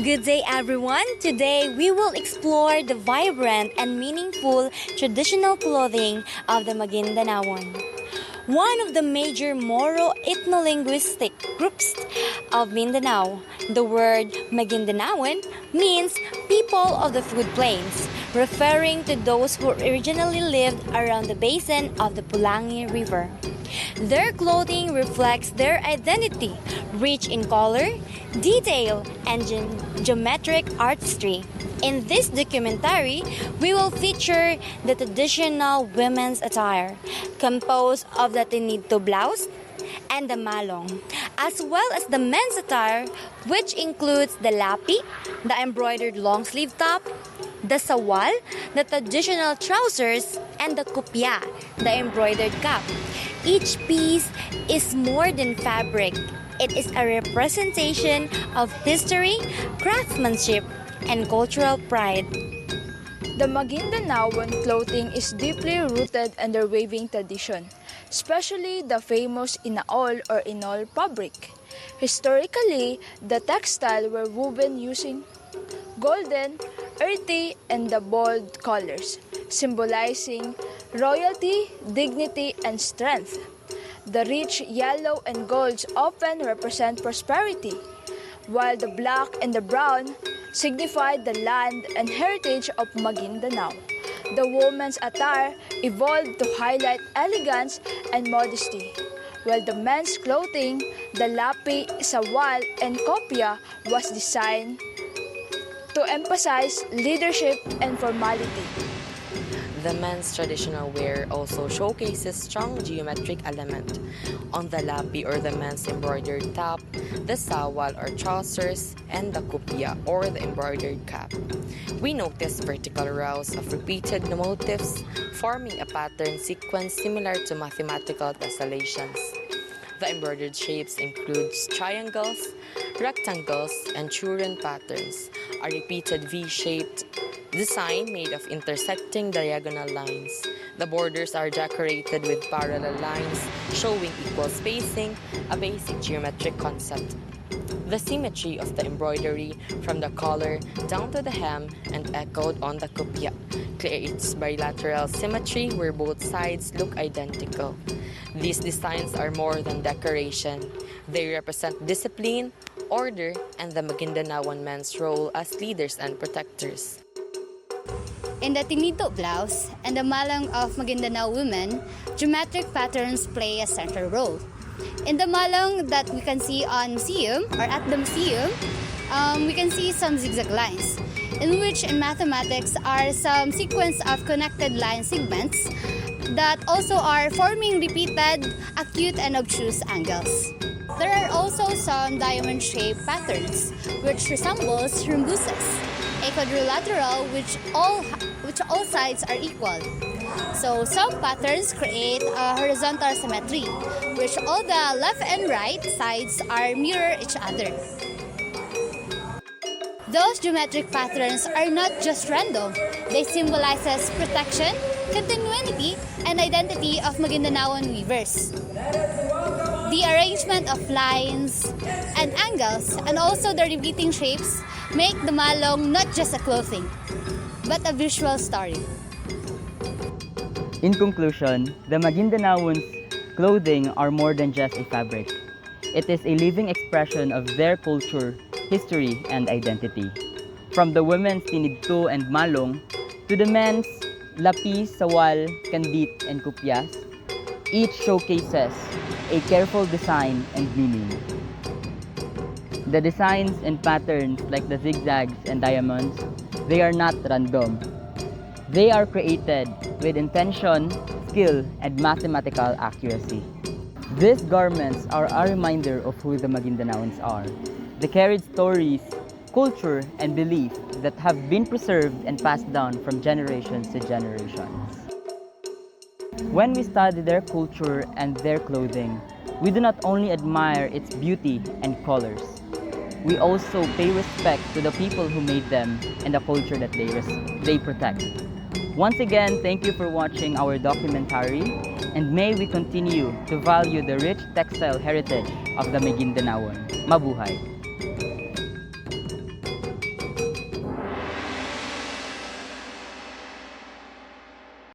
Good day, everyone. Today, we will explore the vibrant and meaningful traditional clothing of the Maguindanaon, one of the major Moro-ethno-linguistic groups of Mindanao. The word Maguindanaon means people of the food plains, referring to those who originally lived around the basin of the Pulangi River. Their clothing reflects their identity, rich in color, detail, and geometric artistry. In this documentary, we will feature the traditional women's attire, composed of the tinidto blouse and the malong, as well as the men's attire, which includes the lapi, the embroidered long-sleeve top, the sawal, the traditional trousers, and the kupya, the embroidered cap. Each piece is more than fabric. It is a representation of history, craftsmanship, and cultural pride. The Maguindanaon clothing is deeply rooted in their weaving tradition, especially the famous Inaul or Inaul fabric. Historically, the textile were woven using golden, earthy, and the bold colors, symbolizing royalty, dignity, and strength. The rich yellow and golds often represent prosperity, while the black and the brown signify the land and heritage of Maguindanao. The woman's attire evolved to highlight elegance and modesty, while the men's clothing, the lapi, sawal, and kopya, was designed to emphasize leadership and formality. The men's traditional wear also showcases strong geometric element. On the lapi or the men's embroidered top, the sawal or trousers, and the kupya or the embroidered cap. We notice vertical rows of repeated motifs forming a pattern sequence similar to mathematical tessellations. The embroidered shapes include triangles, rectangles, and Turin patterns, a repeated V-shaped design made of intersecting diagonal lines. The borders are decorated with parallel lines, showing equal spacing, a basic geometric concept. The symmetry of the embroidery from the collar down to the hem and echoed on the kupya creates bilateral symmetry where both sides look identical. These designs are more than decoration. They represent discipline, order, and the Maguindanaon men's role as leaders and protectors. In the tinidto blouse and the malang of Maguindanao women, geometric patterns play a central role. In the malang that we can see on museum or at the museum, we can see some zigzag lines, in which in mathematics are some sequence of connected line segments that also are forming repeated, acute, and obtuse angles. There are also some diamond-shaped patterns, which resembles rhombuses, a quadrilateral which all sides are equal. So some patterns create a horizontal symmetry, which all the left and right sides are mirror each other. Those geometric patterns are not just random. They symbolize protection, continuity, and identity of Maguindanaon weavers. The arrangement of lines and angles and also the repeating shapes make the malong not just a clothing, but a visual story. In conclusion, the Maguindanaon's clothing are more than just a fabric. It is a living expression of their culture, history, and identity. From the women's tinidto and malong to the men's lapi, sawal, kandit, and kupyas, each showcases a careful design and meaning. The designs and patterns like the zigzags and diamonds, they are not random. They are created with intention, skill, and mathematical accuracy. These garments are a reminder of who the Maguindanaons are. They carried stories, culture, and belief that have been preserved and passed down from generations to generations. When we study their culture and their clothing, we do not only admire its beauty and colors, we also pay respect to the people who made them and the culture that they protect. Once again, thank you for watching our documentary, and may we continue to value the rich textile heritage of the Maguindanaon. Mabuhay!